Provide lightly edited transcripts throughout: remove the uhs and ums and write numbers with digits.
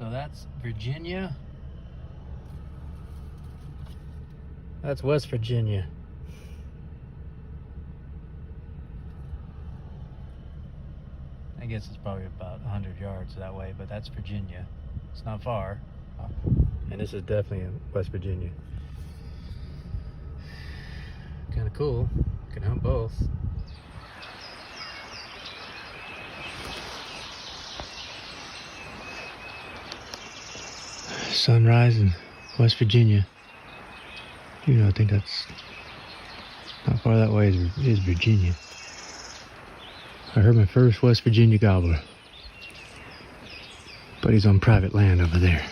So that's Virginia. That's West Virginia. I guess it's probably about 100 yards that way, but that's Virginia. It's not far. And this is definitely in West Virginia. Kind of cool. Can hunt both. Sunrise in West Virginia. You know, I think that's not far that way is Virginia. I heard my first West Virginia gobbler. But he's on private land over there.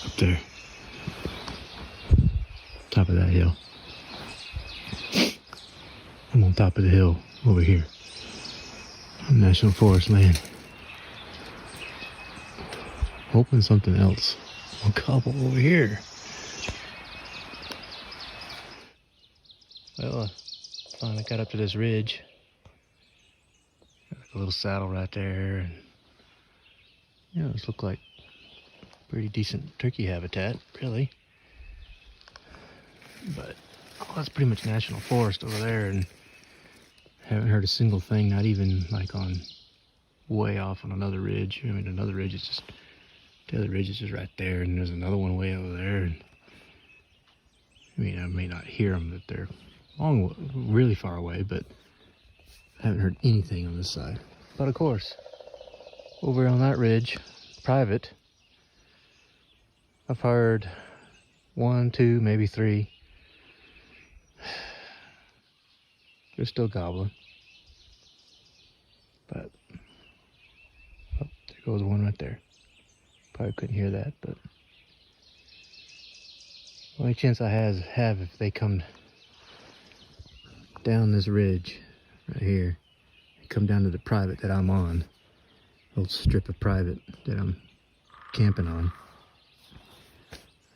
Up there. Top of that hill. I'm on top of the hill over here. On National Forest land. Hoping something else will gobble over here. Well, I finally got up to this ridge. Got a little saddle right there, and you know, this looked like pretty decent turkey habitat, really. But that's pretty much national forest over there, and haven't heard a single thing, not even like on way off on another ridge. I mean, another ridge is just, the other ridge is just right there, and there's another one way over there. And I mean, I may not hear them, that they're really far away, but I haven't heard anything on this side. But of course, over on that ridge, private, I've heard 1, 2, maybe 3. They're still gobbling. But, oh, there goes one right there. Probably couldn't hear that, but the only chance I have if they come down this ridge right here, and come down to the private that I'm on, little strip of private that I'm camping on.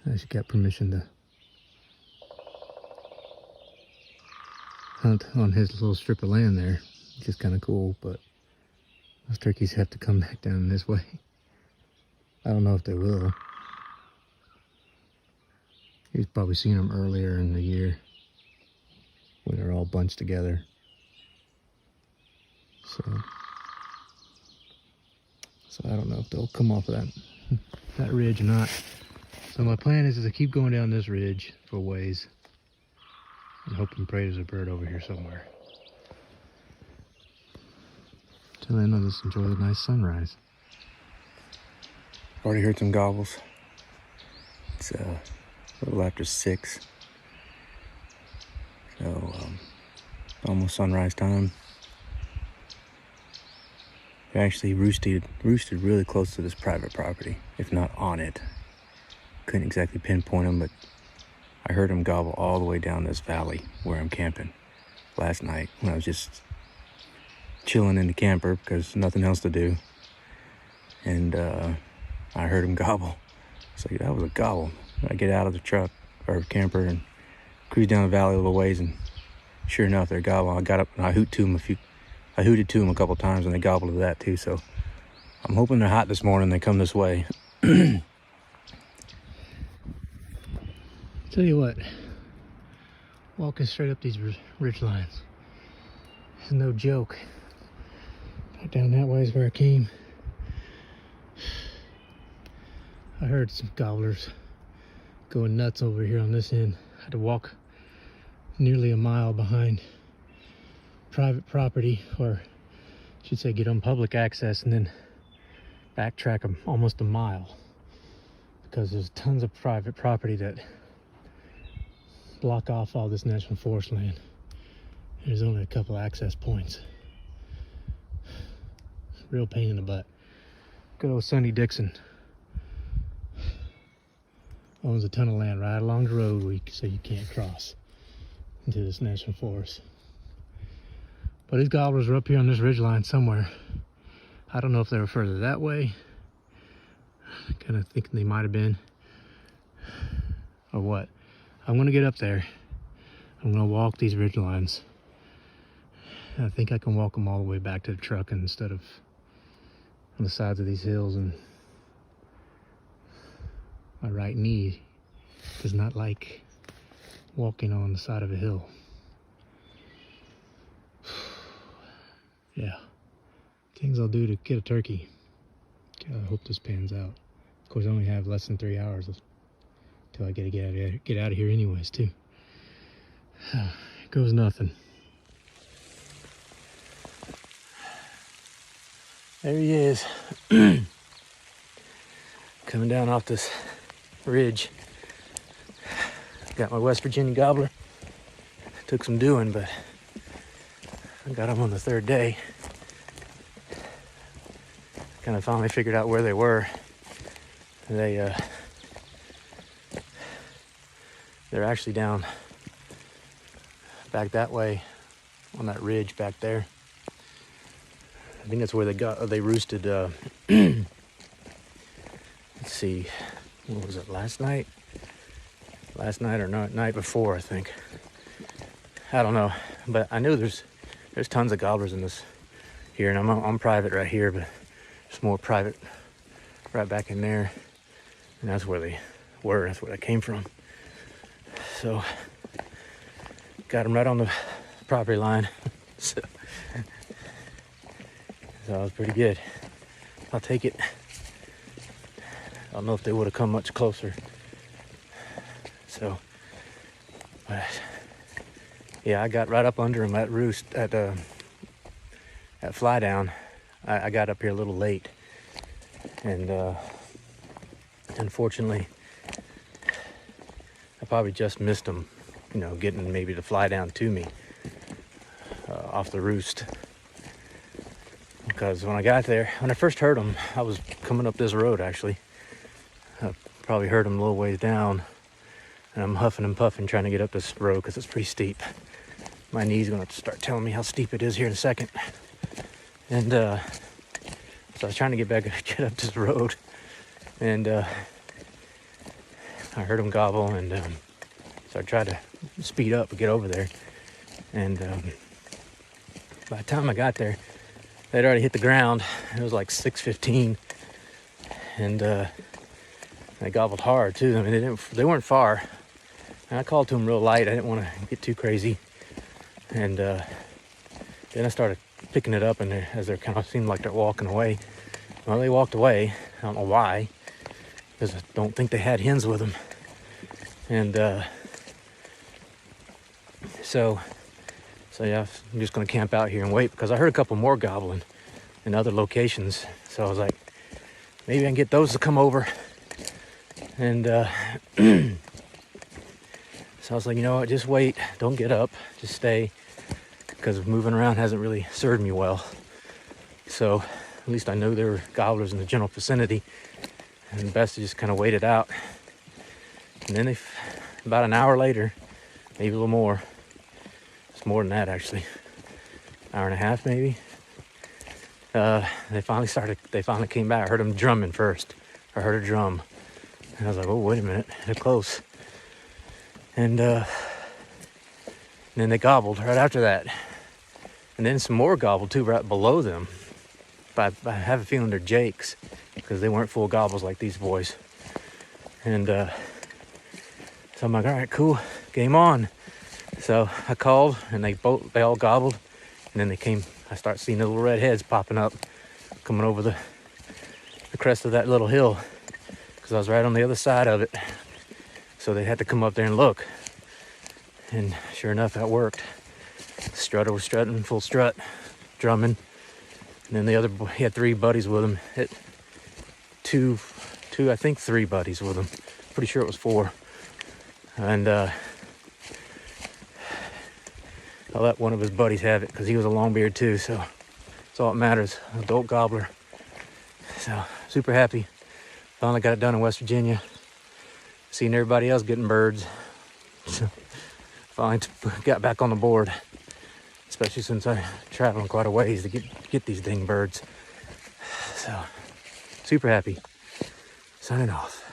I actually got permission to hunt on his little strip of land there, which is kind of cool, but those turkeys have to come back down this way. I don't know if they will. He's probably seen them earlier in the year when they're all bunched together. So I don't know if they'll come off of that ridge or not. So my plan is to keep going down this ridge for a ways and hope and pray there's a bird over here somewhere. Till then, I'll just enjoy the nice sunrise. Already heard some gobbles. It's a little after 6. So, almost sunrise time. They actually roosted really close to this private property, if not on it. Couldn't exactly pinpoint them, but I heard them gobble all the way down this valley where I'm camping last night when I was just chilling in the camper because nothing else to do. And I heard them gobble. So that was a gobble. I get out of the truck or camper and cruise down the valley a little ways, and sure enough, they're gobbling. I got up and I hooted to them a couple times, and they gobbled to that too. So I'm hoping they're hot this morning. They come this way. Tell you what, walking straight up these ridge lines is no joke. Back down that way is where I came. I heard some gobblers going nuts over here on this end. I had to walk nearly a mile behind private property, or I should say get on public access, and then backtrack almost a mile because there's tons of private property that block off all this national forest land. There's only a couple access points. Real pain in the butt. Good old Sonny Dixon owns a ton of land right along the road so you can't cross into this national forest. But his gobblers are up here on this ridge line somewhere. I don't know if they were further that way. Kind of thinking they might have been, or what. I'm gonna get up there. I'm gonna walk these ridge lines. I think I can walk them all the way back to the truck instead of on the sides of these hills, and my right knee does not like walking on the side of a hill. Yeah, things I'll do to get a turkey. I hope this pans out. Of course, I only have less than 3 hours until I get out of here anyways, too. Here goes nothing. There he is. Coming down off this ridge. Got my West Virginia gobbler. Took some doing, but I got them on the third day. Kind of finally figured out where they were. They're actually down back that way on that ridge back there. I think that's where they roosted. Let's see, what was it, last night or night before, I think. I don't know, but I knew there's tons of gobblers in this here, and I'm private right here, but there's more private right back in there, and that's where they were. That's where they came from. So got them right on the property line. So that was pretty good. I'll take it. I don't know if they would have come much closer. So, but yeah, I got right up under them at roost at fly down. I got up here a little late, and unfortunately, I probably just missed them. You know, getting maybe to fly down to me off the roost. Because when I first heard them, I was coming up this road actually. I probably heard them a little ways down, and I'm huffing and puffing trying to get up this road because it's pretty steep. My knee's gonna have to start telling me how steep it is here in a second. And so I was trying to get up this road, and I heard them gobble, and so I tried to speed up and get over there. And by the time I got there, they'd already hit the ground. It was like 6:15, and they gobbled hard too. I mean, they weren't far. And I called to them real light. I didn't want to get too crazy. And then I started picking it up, and as they kind of seemed like they're walking away. Well, they walked away. I don't know why, because I don't think they had hens with them. And so yeah, I'm just going to camp out here and wait, because I heard a couple more gobbling in other locations. So I was like, maybe I can get those to come over. And so I was like, you know what, just wait. Don't get up. Just stay, because moving around hasn't really served me well. So at least I know there were gobblers in the general vicinity, and best to just kind of wait it out. And then about an hour later, maybe a little more. It's more than that, actually. Hour and a half, maybe. They finally came back. I heard them drumming first. I heard a drum. And I was like, oh, wait a minute. They're close. And then they gobbled right after that. And then some more gobbled, too, right below them. But I have a feeling they're jakes, because they weren't full gobbles like these boys. And so I'm like, all right, cool. Game on. So I called, and they all gobbled, and then they came. I start seeing the little red heads popping up, coming over the crest of that little hill, because I was right on the other side of it. So they had to come up there and look, and sure enough, that worked. The strutter was strutting, full strut, drumming, and then the other boy, he had 3 buddies with him. I think 3 buddies with him. Pretty sure it was 4. And I let one of his buddies have it, because he was a longbeard too, so that's all that matters. Adult gobbler. So super happy. Finally got it done in West Virginia. Seeing everybody else getting birds. So finally got back on the board, especially since I'm traveling quite a ways to get these dang birds. So super happy. Signing off.